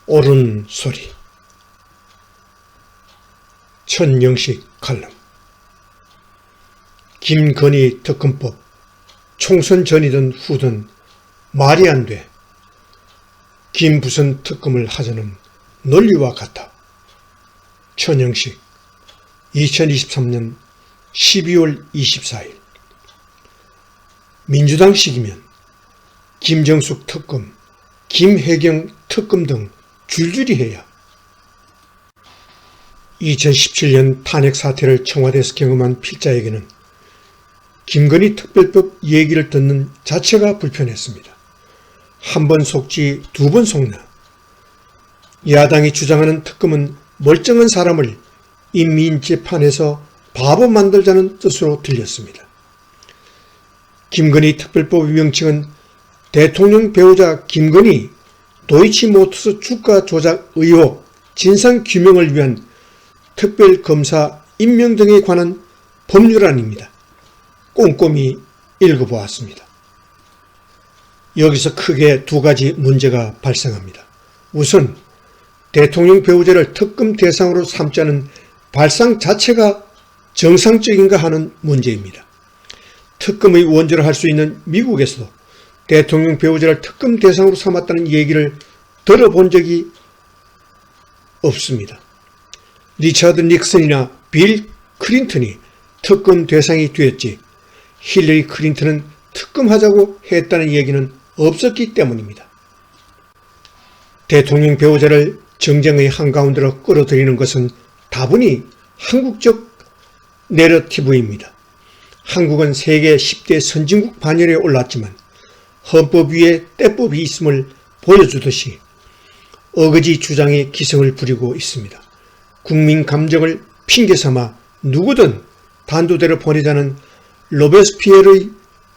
옳은 소리. 천영식 칼럼. 김건희 특검법. 총선 전이든 후든 말이 안 돼. 김부선 특검을 하자는 논리와 같아. 천영식. 2023년 12월 24일. 민주당식이면 김정숙 특검, 김혜경 특검 등 줄줄이 해야 2017년 탄핵 사태를 청와대에서 경험한 필자에게는 김건희 특별법 얘기를 듣는 자체가 불편했습니다. 한 번 속지 두 번 속나. 야당이 주장하는 특검은 멀쩡한 사람을 인민재판에서 바보 만들자는 뜻으로 들렸습니다. 김건희 특별법의 명칭은 대통령 배우자 김건희 도이치모터스 주가 조작 의혹 진상규명을 위한 특별검사 임명 등에 관한 법률안입니다. 꼼꼼히 읽어보았습니다. 여기서 크게 두 가지 문제가 발생합니다. 우선 대통령 배우자를 특검 대상으로 삼자는 발상 자체가 정상적인가 하는 문제입니다. 특검의 원조를 할 수 있는 미국에서도 대통령 배우자를 특검 대상으로 삼았다는 얘기를 들어본 적이 없습니다. 리처드 닉슨이나 빌 클린턴이 특검 대상이 되었지 힐러리 클린턴은 특검하자고 했다는 얘기는 없었기 때문입니다. 대통령 배우자를 정쟁의 한가운데로 끌어들이는 것은 다분히 한국적 내러티브입니다. 한국은 세계 10대 선진국 반열에 올랐지만 헌법 위에 때법이 있음을 보여주듯이 어거지 주장에 기승을 부리고 있습니다. 국민 감정을 핑계삼아 누구든 단두대로 보내자는 로베스피에르의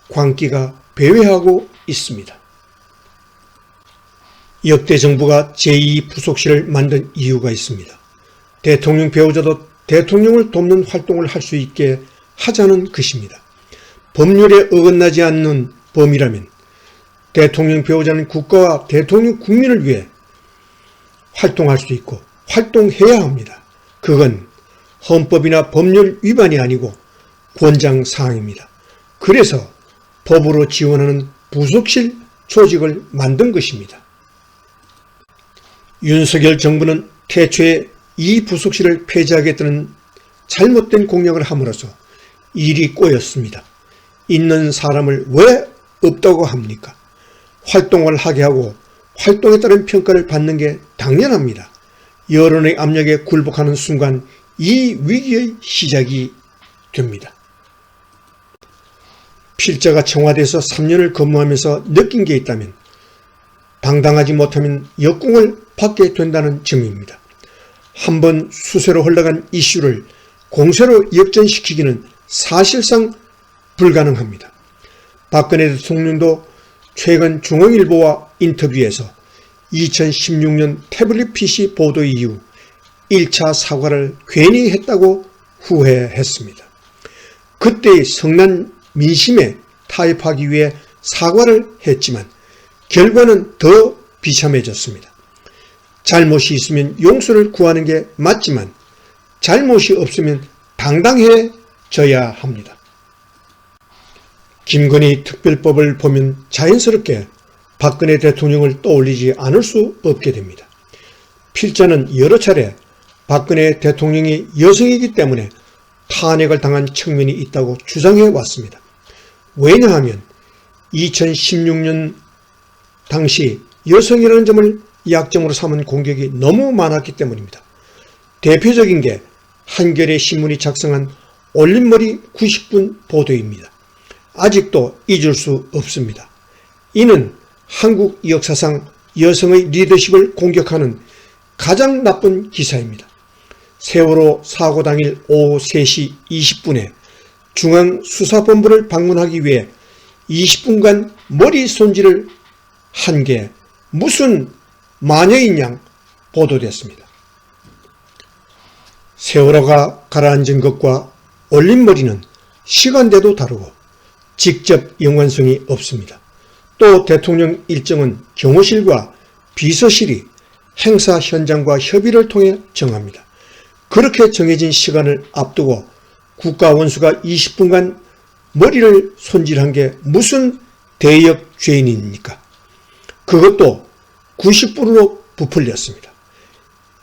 광기가 배회하고 있습니다. 역대 정부가 제2부속실을 만든 이유가 있습니다. 대통령 배우자도 대통령을 돕는 활동을 할 수 있게 하자는 것입니다. 법률에 어긋나지 않는 범위라면 대통령 배우자는 국가와 대통령 국민을 위해 활동할 수 있고 활동해야 합니다. 그건 헌법이나 법률 위반이 아니고 권장사항입니다. 그래서 법으로 지원하는 부속실 조직을 만든 것입니다. 윤석열 정부는 태초에 이 부속실을 폐지하겠다는 잘못된 공약을 함으로써 일이 꼬였습니다. 있는 사람을 왜 없다고 합니까? 활동을 하게 하고 활동에 따른 평가를 받는 게 당연합니다. 여론의 압력에 굴복하는 순간 이 위기의 시작이 됩니다. 필자가 청와대에서 3년을 근무하면서 느낀 게 있다면 당당하지 못하면 역공을 받게 된다는 점입니다. 한번 수세로 흘러간 이슈를 공세로 역전시키기는 사실상 불가능합니다. 박근혜 대통령도 최근 중앙일보와 인터뷰에서 2016년 태블릿 PC 보도 이후 1차 사과를 괜히 했다고 후회했습니다. 그때의 성난 민심에 타협하기 위해 사과를 했지만 결과는 더 비참해졌습니다. 잘못이 있으면 용서를 구하는 게 맞지만 잘못이 없으면 당당해져야 합니다. 김건희 특별법을 보면 자연스럽게 박근혜 대통령을 떠올리지 않을 수 없게 됩니다. 필자는 여러 차례 박근혜 대통령이 여성이기 때문에 탄핵을 당한 측면이 있다고 주장해 왔습니다. 왜냐하면 2016년 당시 여성이라는 점을 약점으로 삼은 공격이 너무 많았기 때문입니다. 대표적인 게 한겨레 신문이 작성한 올림머리 90분 보도입니다. 아직도 잊을 수 없습니다. 이는 한국 역사상 여성의 리더십을 공격하는 가장 나쁜 기사입니다. 세월호 사고 당일 오후 3시 20분에 중앙수사본부를 방문하기 위해 20분간 머리 손질을 한 게 무슨 마녀인 양 보도됐습니다. 세월호가 가라앉은 것과 올림머리는 시간대도 다르고 직접 연관성이 없습니다. 또 대통령 일정은 경호실과 비서실이 행사 현장과 협의를 통해 정합니다. 그렇게 정해진 시간을 앞두고 국가 원수가 20분간 머리를 손질한 게 무슨 대역 죄인입니까? 그것도 90분으로 부풀렸습니다.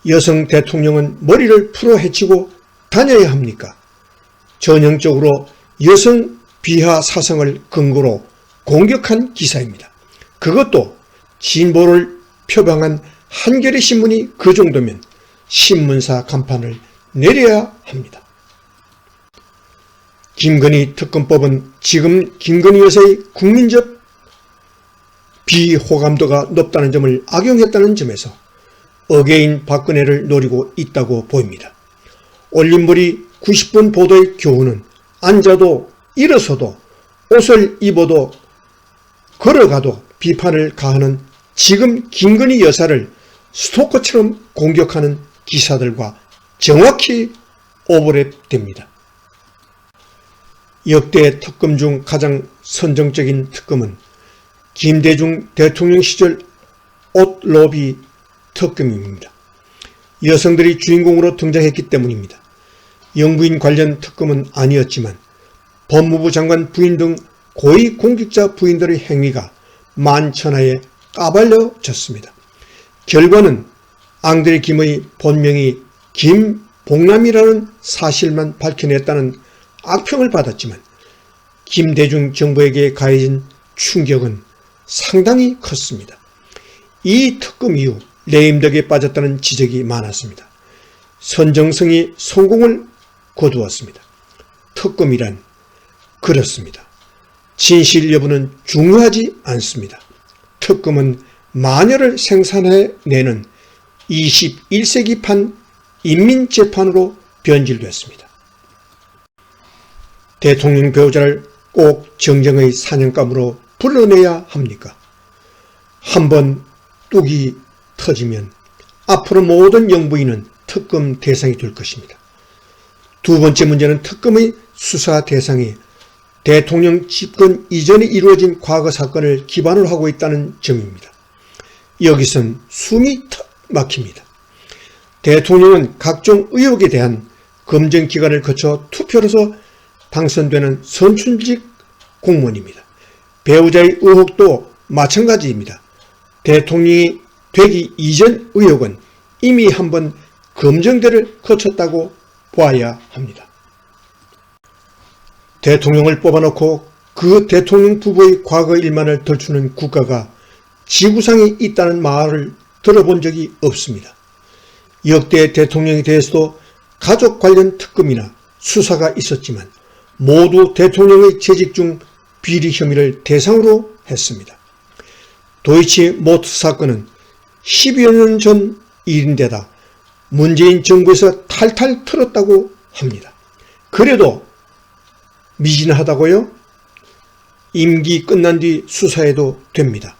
여성 대통령은 머리를 풀어 헤치고 다녀야 합니까? 전형적으로 여성 비하 사상을 근거로 공격한 기사입니다. 그것도 진보를 표방한 한겨레 신문이 그 정도면 신문사 간판을 내려야 합니다. 김건희 특검법은 지금 김건희 여사의 국민적 비호감도가 높다는 점을 악용했다는 점에서 어게인 박근혜를 노리고 있다고 보입니다. 올림머리 90분 보도의 교훈은 앉아도 일어서도 옷을 입어도 걸어가도 비판을 가하는 지금 김건희 여사를 스토커처럼 공격하는 기사들과 정확히 오버랩됩니다. 역대 특검 중 가장 선정적인 특검은 김대중 대통령 시절 옷 로비 특검입니다. 여성들이 주인공으로 등장했기 때문입니다. 영부인 관련 특검은 아니었지만 법무부 장관 부인 등 고위 공직자 부인들의 행위가 만천하에 까발려졌습니다. 결과는 앙드레 김의 본명이 김봉남이라는 사실만 밝혀냈다는 악평을 받았지만 김대중 정부에게 가해진 충격은 상당히 컸습니다. 이 특검 이후 레임덕에 빠졌다는 지적이 많았습니다. 선정성이 성공을 거두었습니다. 특검이란 그렇습니다. 진실 여부는 중요하지 않습니다. 특검은 마녀를 생산해내는 21세기판 인민재판으로 변질됐습니다. 대통령 배우자를 꼭 정쟁의 사냥감으로 불러내야 합니까? 한번 뚝이 터지면 앞으로 모든 영부인은 특검 대상이 될 것입니다. 두 번째 문제는 특검의 수사 대상이 대통령 집권 이전에 이루어진 과거 사건을 기반으로 하고 있다는 점입니다. 여기선 숨이 턱 막힙니다. 대통령은 각종 의혹에 대한 검증기관을 거쳐 투표로서 당선되는 선출직 공무원입니다. 배우자의 의혹도 마찬가지입니다. 대통령이 되기 이전 의혹은 이미 한번 검증대를 거쳤다고 봐야 합니다. 대통령을 뽑아놓고 그 대통령 부부의 과거 일만을 덜추는 국가가 지구상에 있다는 말을 들어본 적이 없습니다. 역대 대통령에 대해서도 가족 관련 특검이나 수사가 있었지만 모두 대통령의 재직 중 비리 혐의를 대상으로 했습니다. 도이치모터 사건은 10여 년 전 일인데다 문재인 정부에서 탈탈 털었다고 합니다. 그래도 미진하다고요? 임기 끝난 뒤 수사해도 됩니다.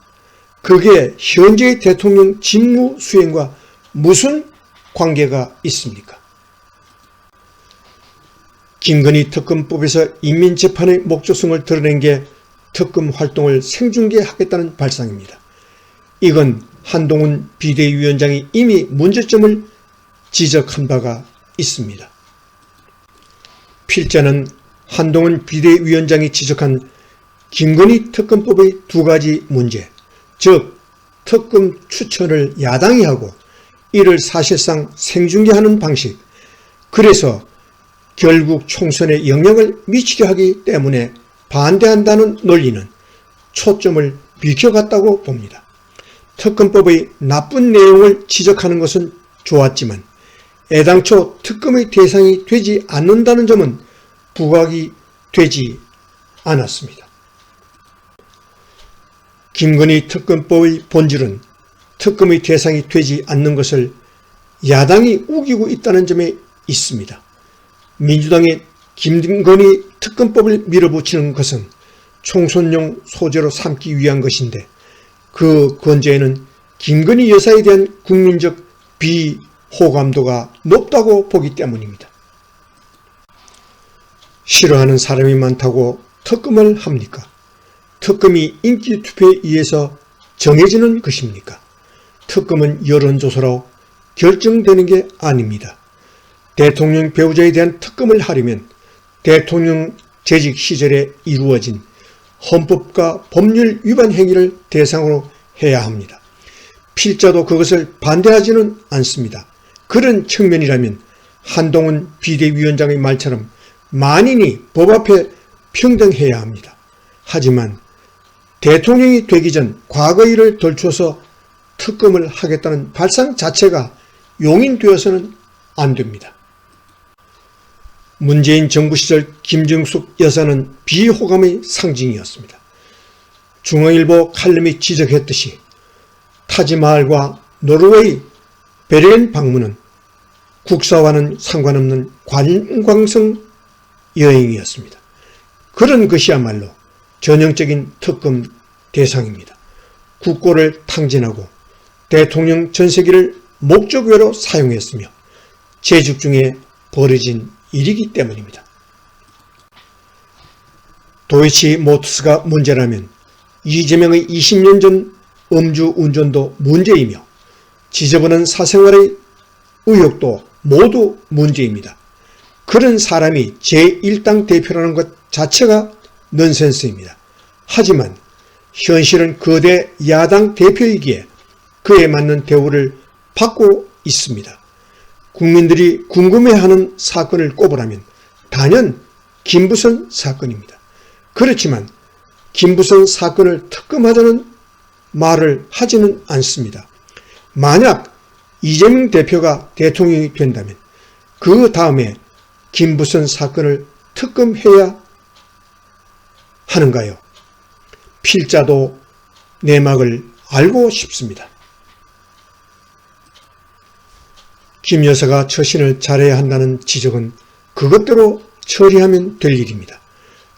그게 현재의 대통령 직무 수행과 무슨 관계가 있습니까? 김건희 특검법에서 인민재판의 목적성을 드러낸 게 특검 활동을 생중계하겠다는 발상입니다. 이건 한동훈 비대위원장이 이미 문제점을 지적한 바가 있습니다. 필자는 한동훈 비대위원장이 지적한 김건희 특검법의 두 가지 문제, 즉 특검 추천을 야당이 하고 이를 사실상 생중계하는 방식, 그래서 결국 총선에 영향을 미치게 하기 때문에 반대한다는 논리는 초점을 비켜갔다고 봅니다. 특검법의 나쁜 내용을 지적하는 것은 좋았지만 애당초 특검의 대상이 되지 않는다는 점은 부각이 되지 않았습니다. 김건희 특검법의 본질은 특검의 대상이 되지 않는 것을 야당이 우기고 있다는 점에 있습니다. 민주당의 김건희 특검법을 밀어붙이는 것은 총선용 소재로 삼기 위한 것인데 그 건재에는 김건희 여사에 대한 국민적 비호감도가 높다고 보기 때문입니다. 싫어하는 사람이 많다고 특검을 합니까? 특검이 인기투표에 의해서 정해지는 것입니까? 특검은 여론조사로 결정되는 게 아닙니다. 대통령 배우자에 대한 특검을 하려면 대통령 재직 시절에 이루어진 헌법과 법률 위반 행위를 대상으로 해야 합니다. 필자도 그것을 반대하지는 않습니다. 그런 측면이라면 한동훈 비대위원장의 말처럼 만인이 법 앞에 평등해야 합니다. 하지만 대통령이 되기 전 과거 일을 덜쳐서 특검을 하겠다는 발상 자체가 용인되어서는 안 됩니다. 문재인 정부 시절 김정숙 여사는 비호감의 상징이었습니다. 중앙일보 칼럼이 지적했듯이 타지마할과 노르웨이 베르린 방문은 국사와는 상관없는 관광성 여행이었습니다. 그런 것이야말로 전형적인 특검 대상입니다. 국고를 탕진하고 대통령 전세기를 목적외로 사용했으며 재직 중에 벌어진 일이기 때문입니다. 도이치모터스가 문제라면 이재명의 20년 전 음주운전도 문제이며 지저분한 사생활의 의혹도 모두 문제입니다. 그런 사람이 제1당 대표라는 것 자체가 넌센스입니다. 하지만 현실은 거대 야당 대표이기에 그에 맞는 대우를 받고 있습니다. 국민들이 궁금해하는 사건을 꼽으라면 단연 김부선 사건입니다. 그렇지만 김부선 사건을 특검하자는 말을 하지는 않습니다. 만약 이재명 대표가 대통령이 된다면 그 다음에 김부선 사건을 특검해야 하는가요? 필자도 내막을 알고 싶습니다. 김 여사가 처신을 잘해야 한다는 지적은 그것대로 처리하면 될 일입니다.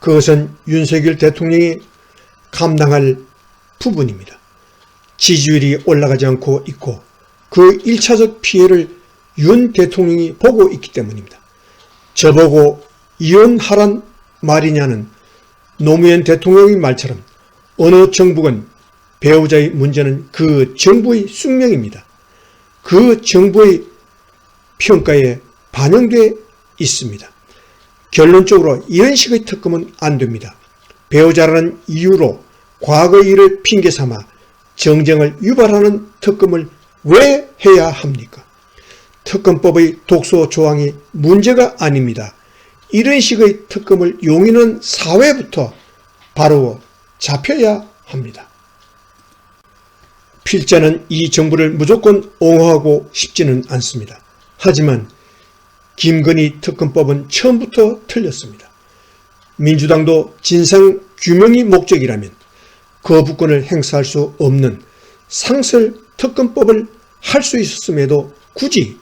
그것은 윤석열 대통령이 감당할 부분입니다. 지지율이 올라가지 않고 있고 그 1차적 피해를 윤 대통령이 보고 있기 때문입니다. 저보고 이혼하란 말이냐는 노무현 대통령의 말처럼 어느 정부건 배우자의 문제는 그 정부의 숙명입니다. 그 정부의 평가에 반영되어 있습니다. 결론적으로 이런 식의 특검은 안 됩니다. 배우자라는 이유로 과거 일을 핑계 삼아 정쟁을 유발하는 특검을 왜 해야 합니까? 특검법의 독소 조항이 문제가 아닙니다. 이런 식의 특검을 용인하는 사회부터 바로 잡혀야 합니다. 필자는 이 정부를 무조건 옹호하고 싶지는 않습니다. 하지만 김건희 특검법은 처음부터 틀렸습니다. 민주당도 진상규명이 목적이라면 거부권을 행사할 수 없는 상설 특검법을 할 수 있었음에도 굳이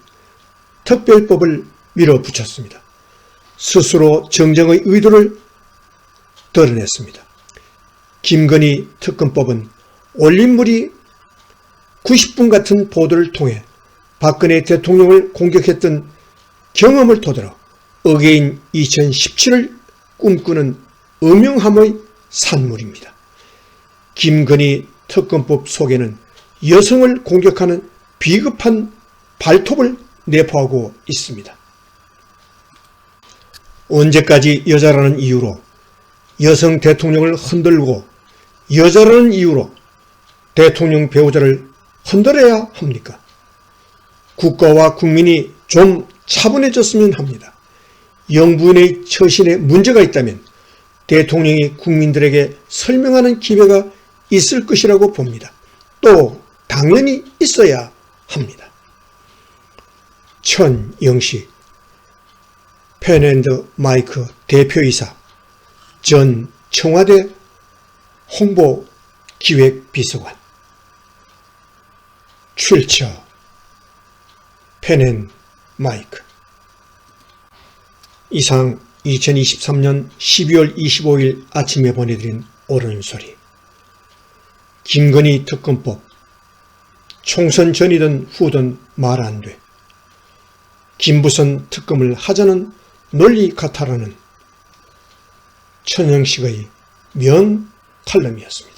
특별법을 밀어붙였습니다. 스스로 정쟁의 의도를 드러냈습니다. 김건희 특검법은 올림물이 90분 같은 보도를 통해 박근혜 대통령을 공격했던 경험을 토대로 어게인 2017을 꿈꾸는 음흉함의 산물입니다. 김건희 특검법 속에는 여성을 공격하는 비겁한 발톱을 내포하고 있습니다. 언제까지 여자라는 이유로 여성 대통령을 흔들고 여자라는 이유로 대통령 배우자를 흔들어야 합니까? 국가와 국민이 좀 차분해졌으면 합니다. 영부인의 처신에 문제가 있다면 대통령이 국민들에게 설명하는 기회가 있을 것이라고 봅니다. 또 당연히 있어야 합니다. 천영식 펜앤드마이크 대표이사, 전 청와대 홍보기획비서관, 출처 펜앤마이크. 이상 2023년 12월 25일 아침에 보내드린 옳은 소리. 김건희 특검법, 총선 전이든 후든 말 안 돼. 김부선 특검을 하자는 논리 같아라는 천영식의 명 칼럼이었습니다.